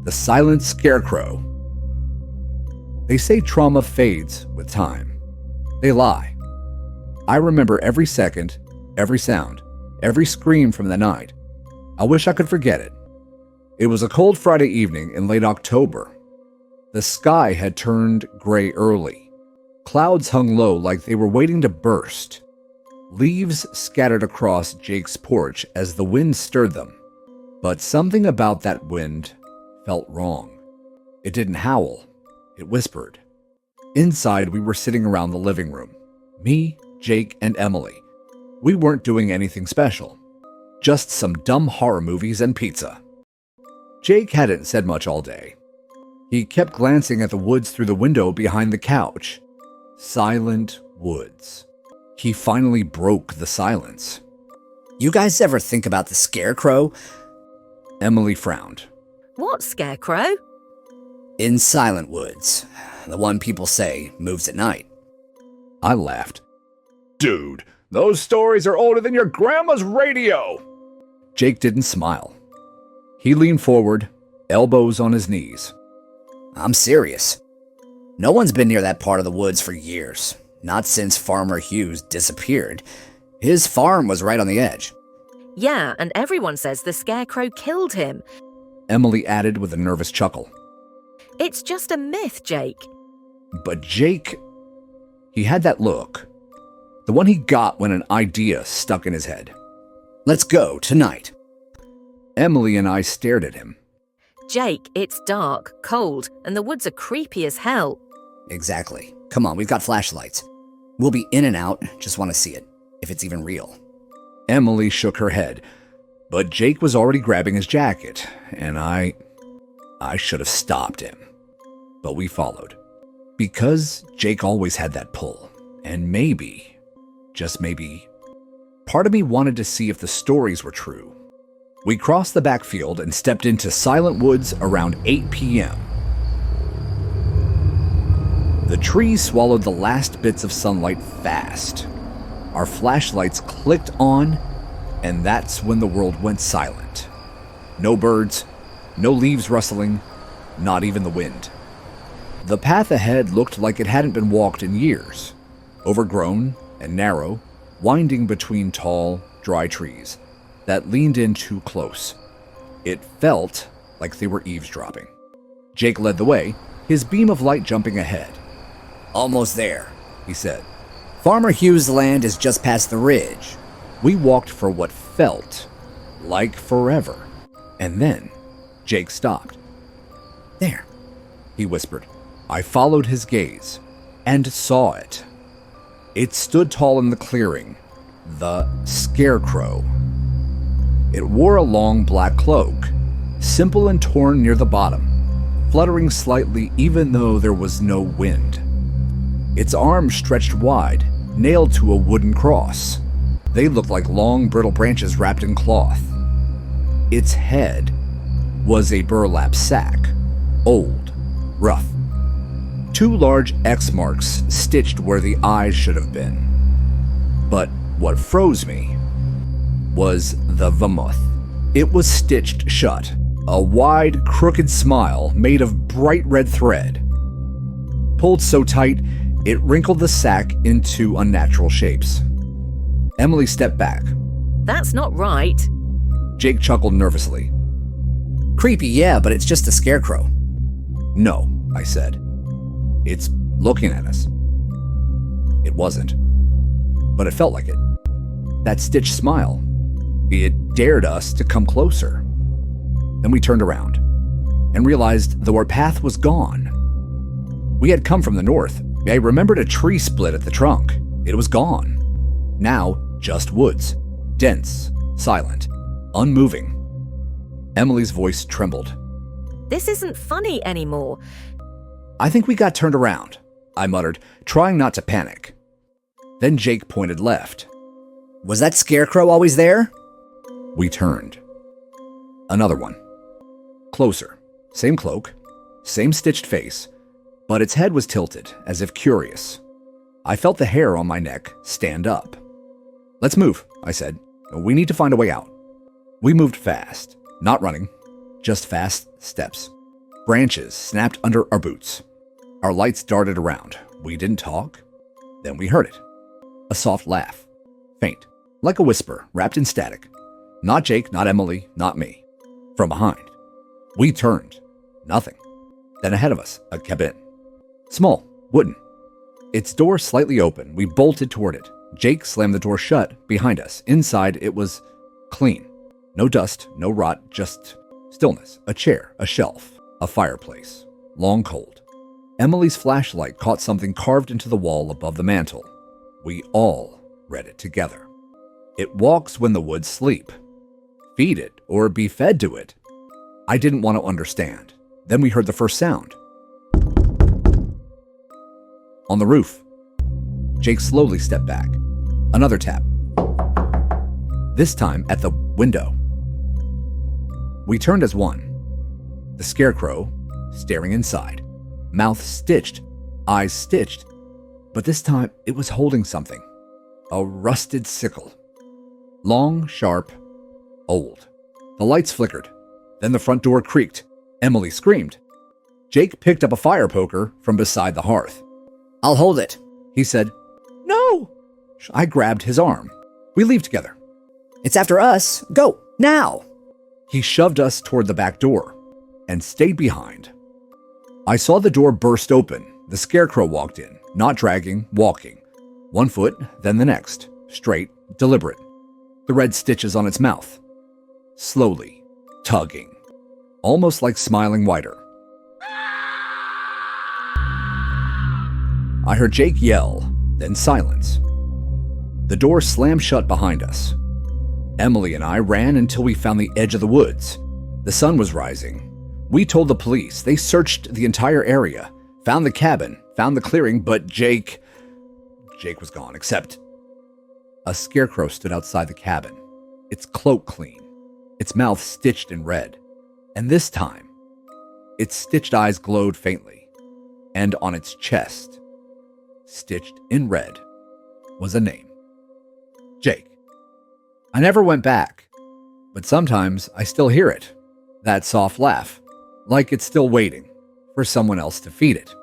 The Silent Scarecrow. They say trauma fades with time. They lie. I remember every second, every sound, every scream from the night. I wish I could forget it. It was a cold Friday evening in late October. The sky had turned gray early. Clouds hung low like they were waiting to burst. Leaves scattered across Jake's porch as the wind stirred them. But something about that wind felt wrong. It didn't howl. It whispered. Inside, we were sitting around the living room. Me, Jake, and Emily. We weren't doing anything special. Just some dumb horror movies and pizza. Jake hadn't said much all day. He kept glancing at the woods through the window behind the couch. Silent woods. He finally broke the silence. You guys ever think about the Scarecrow? Emily frowned. What scarecrow? In Silent Woods. The one people say moves at night. I laughed. Dude, those stories are older than your grandma's radio. Jake didn't smile. He leaned forward, elbows on his knees. I'm serious. No one's been near that part of the woods for years. Not since Farmer Hughes disappeared. His farm was right on the edge. Yeah, and everyone says the scarecrow killed him. Emily added with a nervous chuckle. It's just a myth, Jake. But Jake, he had that look. The one he got when an idea stuck in his head. Let's go tonight. Emily and I stared at him. Jake, it's dark, cold, and the woods are creepy as hell. Exactly. Come on, we've got flashlights. We'll be in and out, just want to see it, if it's even real. Emily shook her head, but Jake was already grabbing his jacket, and I should have stopped him. But we followed. Because Jake always had that pull, and maybe, just maybe, part of me wanted to see if the stories were true. We crossed the backfield and stepped into Silent Woods around 8 p.m. The trees swallowed the last bits of sunlight fast. Our flashlights clicked on, and that's when the world went silent. No birds, no leaves rustling, not even the wind. The path ahead looked like it hadn't been walked in years, overgrown and narrow, winding between tall, dry trees that leaned in too close. It felt like they were eavesdropping. Jake led the way, his beam of light jumping ahead. Almost there, he said. Farmer Hughes' land is just past the ridge. We walked for what felt like forever. And then Jake stopped. There, he whispered. I followed his gaze and saw it. It stood tall in the clearing, the Scarecrow. It wore a long black cloak, simple and torn near the bottom, fluttering slightly even though there was no wind. Its arms stretched wide, nailed to a wooden cross. They looked like long, brittle branches wrapped in cloth. Its head was a burlap sack, old, rough. 2 large X marks stitched where the eyes should have been. But what froze me was the vermouth. It was stitched shut, a wide, crooked smile made of bright red thread. Pulled so tight, it wrinkled the sack into unnatural shapes. Emily stepped back. That's not right. Jake chuckled nervously. Creepy, yeah, but it's just a scarecrow. No, I said. It's looking at us. It wasn't. But it felt like it. That stitched smile. It dared us to come closer. Then we turned around and realized though our path was gone. We had come from the north. I remembered a tree split at the trunk. It was gone. Now, just woods. Dense, silent, unmoving. Emily's voice trembled. This isn't funny anymore. I think we got turned around, I muttered, trying not to panic. Then Jake pointed left. Was that scarecrow always there? We turned. Another one. Closer. Same cloak, same stitched face, but its head was tilted, as if curious. I felt the hair on my neck stand up. Let's move, I said. We need to find a way out. We moved fast, not running, just fast steps. Branches snapped under our boots. Our lights darted around. We didn't talk. Then we heard it. A soft laugh. Faint, like a whisper, wrapped in static. Not Jake, not Emily, not me. From behind. We turned. Nothing. Then ahead of us, a cabin. Small, wooden. Its door slightly open. We bolted toward it. Jake slammed the door shut behind us. Inside, it was clean. No dust, no rot, just stillness. A chair, a shelf, a fireplace. Long cold. Emily's flashlight caught something carved into the wall above the mantel. We all read it together. It walks when the woods sleep. Feed it or be fed to it. I didn't want to understand. Then we heard the first sound. On the roof. Jake slowly stepped back. Another tap. This time at the window. We turned as one. The scarecrow staring inside. Mouth stitched, eyes stitched. But this time it was holding something. A rusted sickle. Long, sharp, old. The lights flickered. Then the front door creaked. Emily screamed. Jake picked up a fire poker from beside the hearth. I'll hold it. He said, "No!" I grabbed his arm. We leave together. It's after us. Go, now. He shoved us toward the back door and stayed behind. I saw the door burst open. The scarecrow walked in, not dragging, walking. One foot, then the next. Straight, deliberate. The red stitches on its mouth. Slowly, tugging. Almost like smiling wider. I heard Jake yell, then silence. The door slammed shut behind us. Emily and I ran until we found the edge of the woods. The sun was rising. We told the police. They searched the entire area, found the cabin, found the clearing, but Jake was gone, except a scarecrow stood outside the cabin, its cloak clean, its mouth stitched in red. And this time, its stitched eyes glowed faintly, and on its chest, stitched in red, was a name. Jake. I never went back, but sometimes I still hear it, that soft laugh, like it's still waiting for someone else to feed it.